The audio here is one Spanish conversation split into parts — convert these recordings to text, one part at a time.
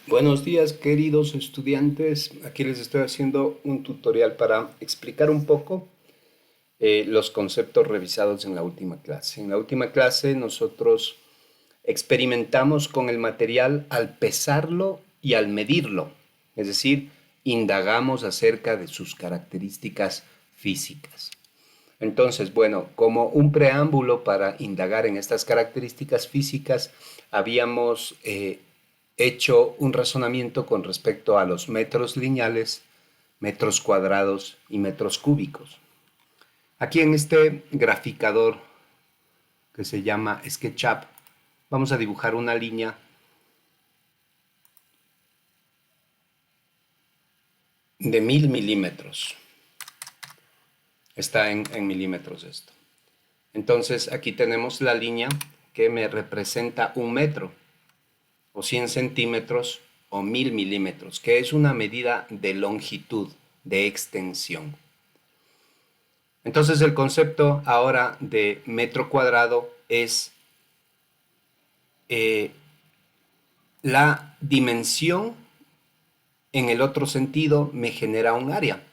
Buenos días, queridos estudiantes. Aquí les estoy haciendo un tutorial para explicar un poco los conceptos revisados en la última clase. En la última clase nosotros experimentamos con el material al pesarlo y al medirlo, es decir, indagamos acerca de sus características físicas. Entonces, bueno, como un preámbulo para indagar en estas características físicas, habíamos hecho un razonamiento con respecto a los metros lineales, metros cuadrados y metros cúbicos. Aquí en este graficador que se llama SketchUp, vamos a dibujar una línea de 1000 milímetros. Está en milímetros esto. Entonces aquí tenemos la línea que me representa un metro, o 100 centímetros, o 1000 milímetros, que es una medida de longitud, de extensión. Entonces el concepto ahora de metro cuadrado es la dimensión en el otro sentido me genera un área.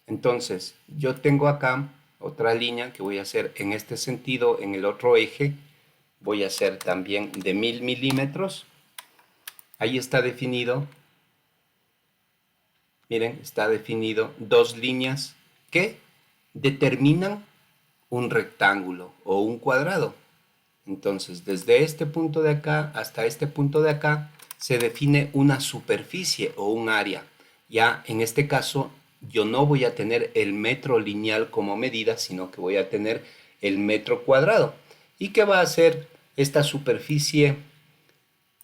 Entonces yo tengo acá otra línea que voy a hacer en este sentido, en el otro eje, voy a hacer también de 1000 milímetros. Ahí está definido, miren, está definido dos líneas que determinan un rectángulo o un cuadrado. Entonces, desde este punto de acá hasta este punto de acá se define una superficie o un área. Ya en este caso, yo no voy a tener el metro lineal como medida, sino que voy a tener el metro cuadrado. ¿Y qué va a hacer esta superficie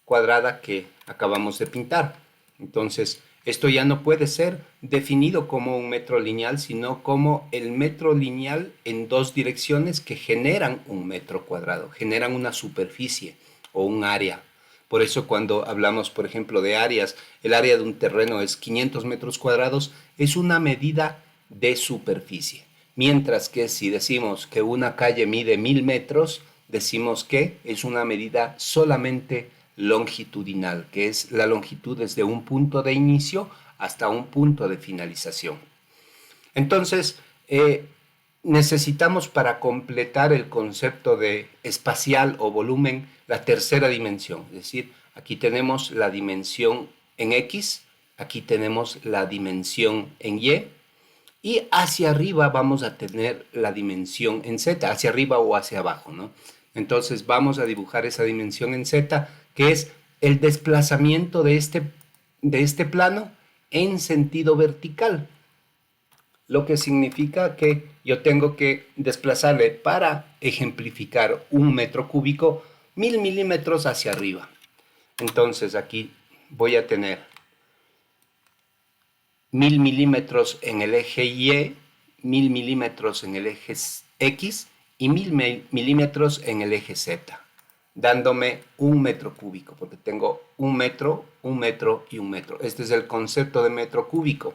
cuadrada que acabamos de pintar? Entonces, esto ya no puede ser definido como un metro lineal, sino como el metro lineal en dos direcciones que generan un metro cuadrado, generan una superficie o un área. Por eso cuando hablamos, por ejemplo, de áreas, el área de un terreno es 500 metros cuadrados, es una medida de superficie. Mientras que si decimos que una calle mide 1000 metros, decimos que es una medida solamente longitudinal, que es la longitud desde un punto de inicio hasta un punto de finalización. Entonces, necesitamos para completar el concepto de espacial o volumen la tercera dimensión, es decir, aquí tenemos la dimensión en X, aquí tenemos la dimensión en y hacia arriba vamos a tener la dimensión en Z, hacia arriba o hacia abajo, ¿no? Entonces vamos a dibujar esa dimensión en Z, que es el desplazamiento de este plano en sentido vertical, lo que significa que yo tengo que desplazarle, para ejemplificar un metro cúbico, 1000 milímetros hacia arriba. Entonces aquí voy a tener 1000 milímetros en el eje Y, 1000 milímetros en el eje X y 1000 milímetros en el eje Z, dándome un metro cúbico, porque tengo un metro y un metro. Este es el concepto de metro cúbico,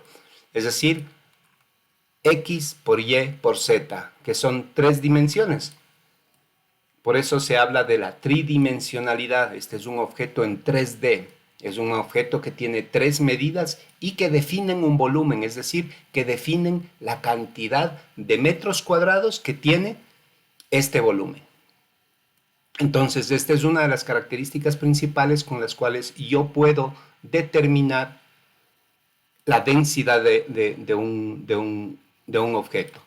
es decir, X por Y por Z, que son tres dimensiones. Por eso se habla de la tridimensionalidad. Este es un objeto en 3D. Es un objeto que tiene tres medidas y que definen un volumen, es decir, que definen la cantidad de metros cuadrados que tiene este volumen. Entonces, esta es una de las características principales con las cuales yo puedo determinar la densidad de un objeto.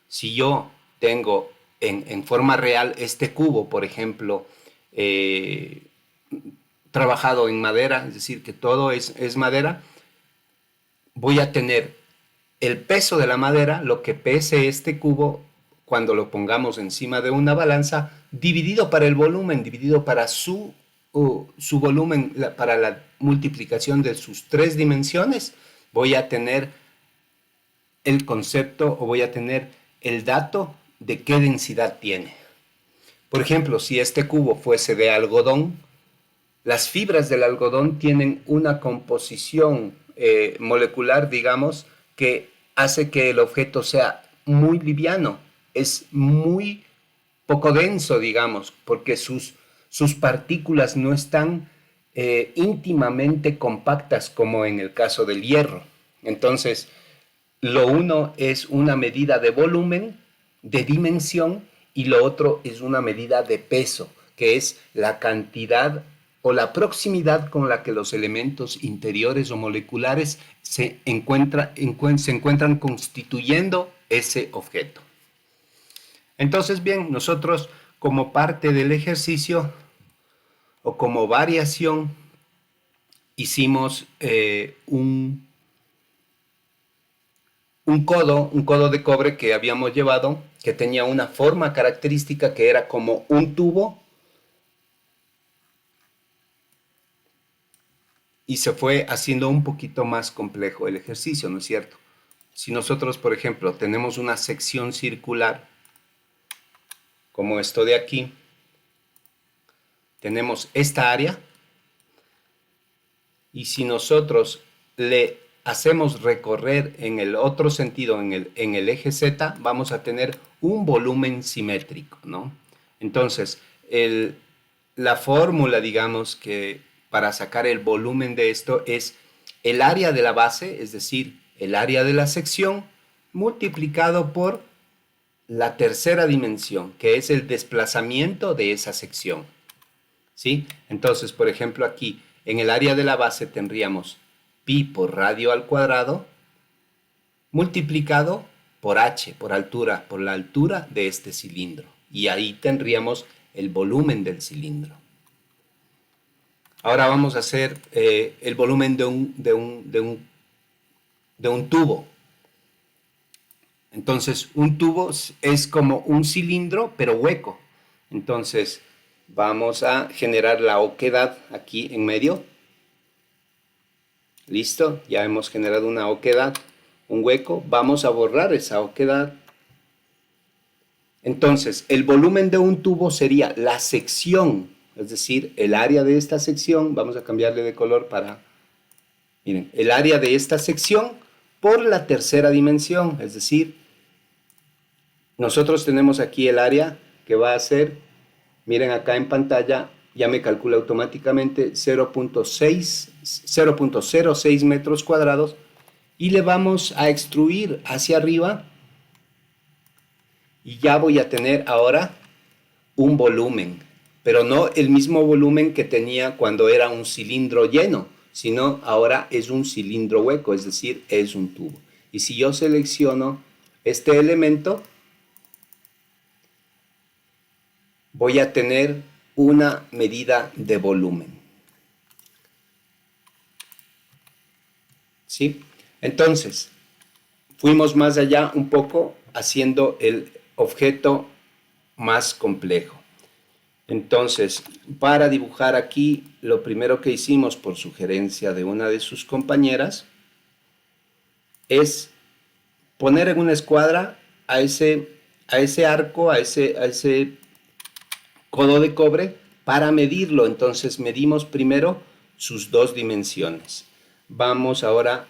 Si yo tengo en forma real este cubo, por ejemplo, trabajado en madera, es decir, que todo es madera, voy a tener el peso de la madera, lo que pese este cubo, cuando lo pongamos encima de una balanza, dividido para el volumen, dividido para su volumen, para la multiplicación de sus tres dimensiones, voy a tener el concepto o voy a tener el dato de qué densidad tiene. Por ejemplo, si este cubo fuese de algodón, las fibras del algodón tienen una composición molecular, digamos, que hace que el objeto sea muy liviano, es muy poco denso, digamos, porque sus partículas no están íntimamente compactas como en el caso del hierro. Entonces, lo uno es una medida de volumen, de dimensión, y lo otro es una medida de peso, que es la cantidad o la proximidad con la que los elementos interiores o moleculares se encuentran constituyendo ese objeto. Entonces, bien, nosotros como parte del ejercicio o como variación hicimos un codo de cobre que habíamos llevado, que tenía una forma característica que era como un tubo, y se fue haciendo un poquito más complejo el ejercicio, ¿no es cierto? Si nosotros, por ejemplo, tenemos una sección circular, como esto de aquí, tenemos esta área, y si nosotros le hacemos recorrer en el otro sentido, en el eje Z, vamos a tener un volumen simétrico, ¿no? Entonces, la fórmula, digamos, que para sacar el volumen de esto es el área de la base, es decir, el área de la sección, multiplicado por la tercera dimensión, que es el desplazamiento de esa sección, ¿sí? Entonces, por ejemplo, aquí en el área de la base tendríamos pi por radio al cuadrado multiplicado por h, por la altura de este cilindro. Y ahí tendríamos el volumen del cilindro. Ahora vamos a hacer el volumen de un tubo. Entonces, un tubo es como un cilindro, pero hueco. Entonces, vamos a generar la oquedad aquí en medio. Listo, ya hemos generado una oquedad, un hueco. Vamos a borrar esa oquedad. Entonces, el volumen de un tubo sería la sección, es decir, el área de esta sección. Vamos a cambiarle de color para, miren, el área de esta sección por la tercera dimensión, es decir, nosotros tenemos aquí el área que va a ser, miren acá en pantalla, ya me calcula automáticamente 0.06 metros cuadrados, y le vamos a extruir hacia arriba, y ya voy a tener ahora un volumen, pero no el mismo volumen que tenía cuando era un cilindro lleno, sino ahora es un cilindro hueco, es decir, es un tubo. Y si yo selecciono este elemento, voy a tener una medida de volumen. ¿Sí? Entonces, fuimos más allá un poco haciendo el objeto más complejo. Entonces, para dibujar aquí, lo primero que hicimos por sugerencia de una de sus compañeras es poner en una escuadra a ese arco, a ese codo de cobre, para medirlo. Entonces medimos primero sus dos dimensiones. Vamos ahora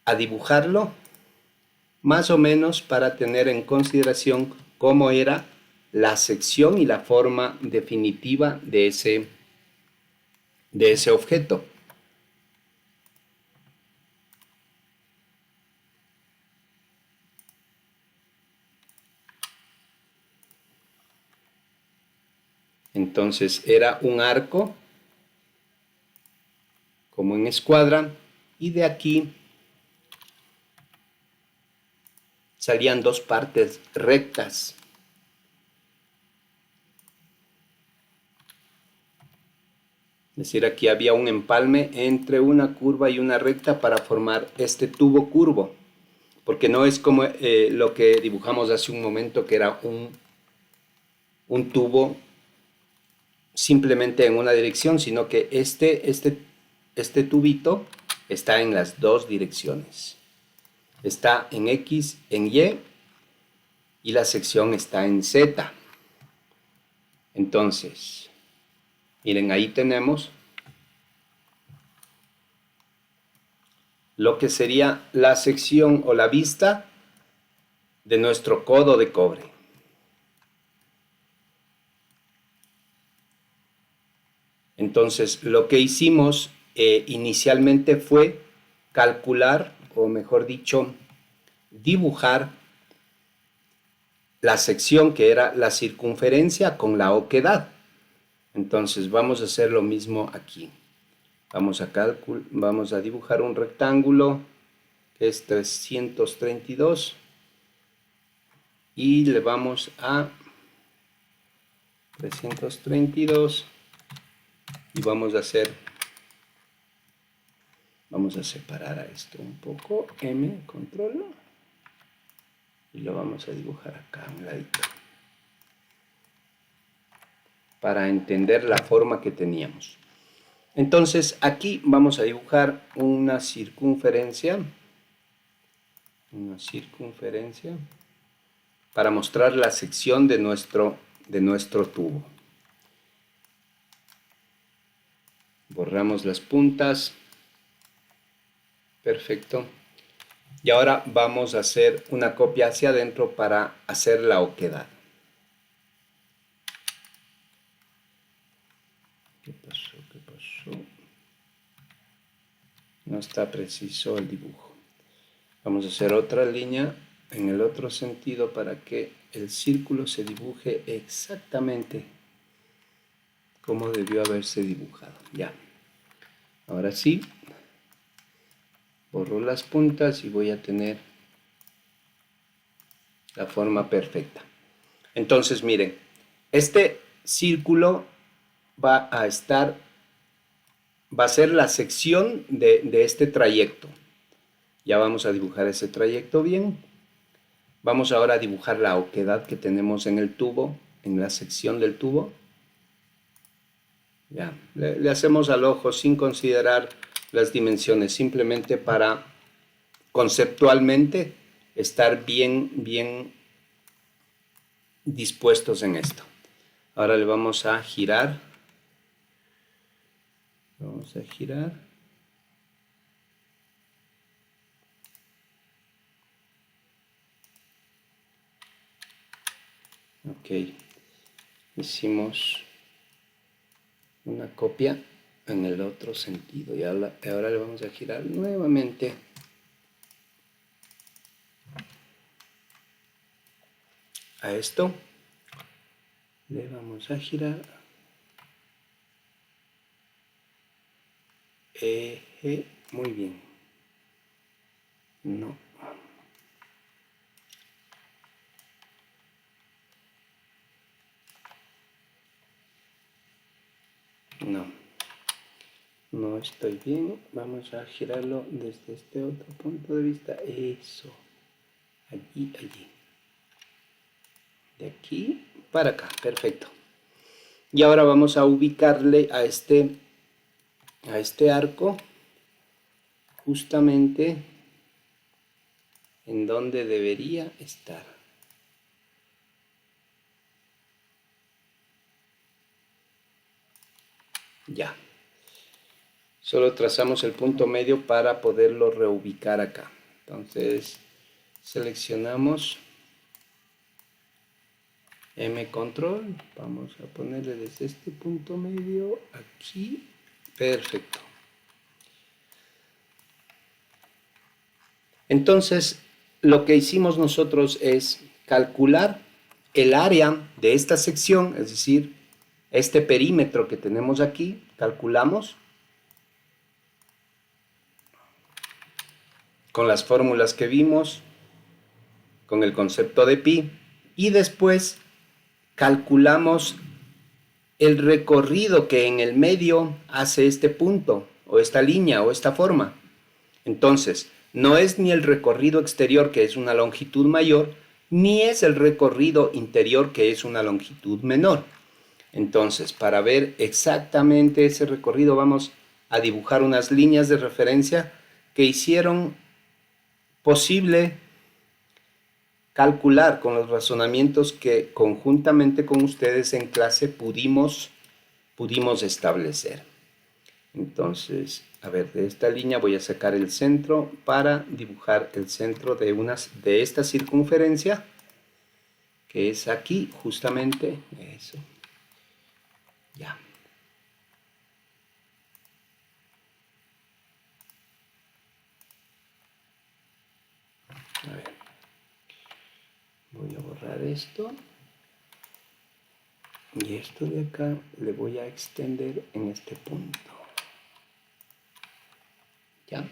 a dibujarlo más o menos para tener en consideración cómo era la sección y la forma definitiva de ese objeto. Entonces era un arco como en escuadra, y de aquí salían dos partes rectas. Es decir, aquí había un empalme entre una curva y una recta para formar este tubo curvo, porque no es como lo que dibujamos hace un momento, que era un tubo simplemente en una dirección, sino que este tubito está en las dos direcciones. Está en X, en Y, y la sección está en Z. Entonces, miren, ahí tenemos lo que sería la sección o la vista de nuestro codo de cobre. Entonces, lo que hicimos inicialmente fue calcular, o mejor dicho, dibujar la sección que era la circunferencia con la oquedad. Entonces, vamos a hacer lo mismo aquí. Vamos a dibujar un rectángulo que es 332 y le vamos a 332 y vamos a separar a esto un poco, M, control, y lo vamos a dibujar acá a un ladito para entender la forma que teníamos. Entonces aquí vamos a dibujar una circunferencia para mostrar la sección de nuestro tubo. Borramos las puntas. Perfecto. Y ahora vamos a hacer una copia hacia adentro para hacer la oquedad. ¿Qué pasó? No está preciso el dibujo. Vamos a hacer otra línea en el otro sentido para que el círculo se dibuje exactamente como debió haberse dibujado. Ya. Ahora sí, borro las puntas y voy a tener la forma perfecta. Entonces, miren, este círculo va a ser la sección de este trayecto. Ya vamos a dibujar ese trayecto bien. Vamos ahora a dibujar la oquedad que tenemos en el tubo, en la sección del tubo. Ya, le hacemos al ojo sin considerar las dimensiones, simplemente para conceptualmente estar bien dispuestos en esto. Ahora le vamos a girar. Vamos a girar. Ok. Hicimos una copia en el otro sentido. Y ahora le vamos a girar nuevamente. A esto. Le vamos a girar. Muy bien. No. No estoy bien. Vamos a girarlo desde este otro punto de vista. Eso. Allí. De aquí para acá. Perfecto. Y ahora vamos a ubicarle a este arco justamente en donde debería estar. Ya. Solo trazamos el punto medio para poderlo reubicar acá. Entonces seleccionamos M control. Vamos a ponerle desde este punto medio aquí. Perfecto. Entonces lo que hicimos nosotros es calcular el área de esta sección, es decir, este perímetro que tenemos aquí, calculamos con las fórmulas que vimos, con el concepto de pi, y después calculamos el recorrido que en el medio hace este punto, o esta línea, o esta forma. Entonces, no es ni el recorrido exterior, que es una longitud mayor, ni es el recorrido interior, que es una longitud menor. Entonces, para ver exactamente ese recorrido, vamos a dibujar unas líneas de referencia que hicieron posible calcular con los razonamientos que conjuntamente con ustedes en clase pudimos establecer. Entonces, a ver, de esta línea voy a sacar el centro para dibujar el centro de esta circunferencia, que es aquí, justamente, eso. Ya. borrar esto. Y esto de acá le voy a extender en este punto. ¿Ya?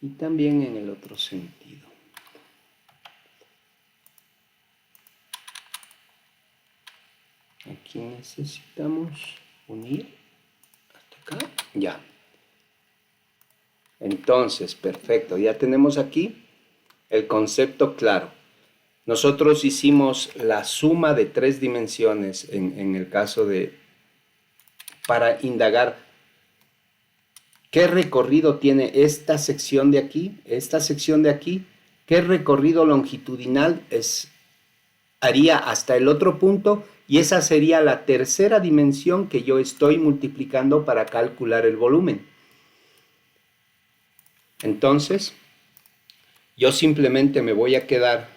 Y también en el otro sentido. Aquí necesitamos unir hasta acá. Ya. Entonces, perfecto. Ya tenemos aquí el concepto claro. Nosotros hicimos la suma de 3 dimensiones en el caso de, para indagar qué recorrido tiene esta sección de aquí, qué recorrido longitudinal haría hasta el otro punto, y esa sería la tercera dimensión que yo estoy multiplicando para calcular el volumen. Entonces, yo simplemente me voy a quedar,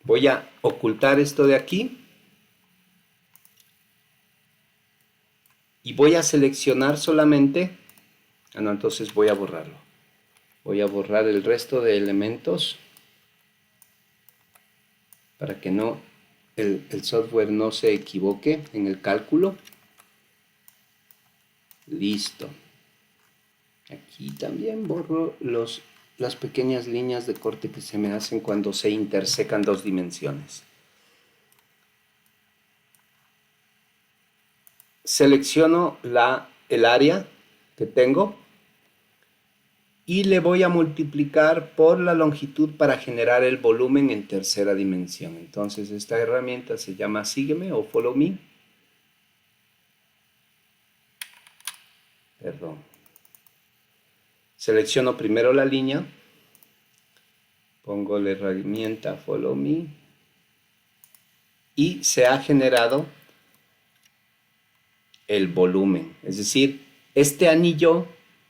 voy a ocultar esto de aquí y voy a seleccionar solamente, no, entonces voy a borrarlo. Voy a borrar el resto de elementos para que no, el software no se equivoque en el cálculo. Listo. Aquí también borro las pequeñas líneas de corte que se me hacen cuando se intersecan 2 dimensiones. Selecciono el área que tengo y le voy a multiplicar por la longitud para generar el volumen en tercera dimensión. Entonces esta herramienta se llama Sígueme o Follow Me. Perdón. Selecciono primero la línea, pongo la herramienta Follow Me y se ha generado el volumen. Es decir, este anillo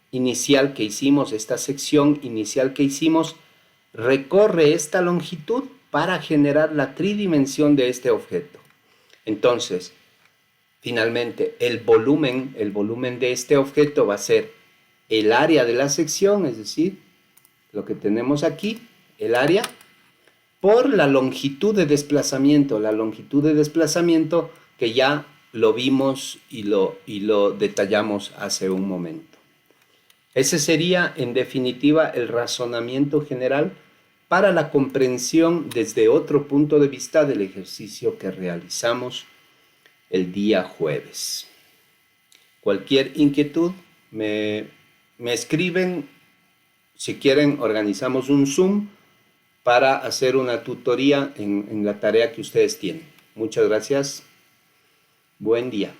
inicial que hicimos, esta sección inicial que hicimos, recorre esta longitud para generar la tridimensión de este objeto. Entonces, finalmente, el volumen de este objeto va a ser el área de la sección, es decir, lo que tenemos aquí, el área, por la longitud de desplazamiento, que ya lo vimos y lo detallamos hace un momento. Ese sería, en definitiva, el razonamiento general para la comprensión desde otro punto de vista del ejercicio que realizamos el día jueves. Cualquier inquietud me escriben. Si quieren, organizamos un Zoom para hacer una tutoría en la tarea que ustedes tienen. Muchas gracias. Buen día.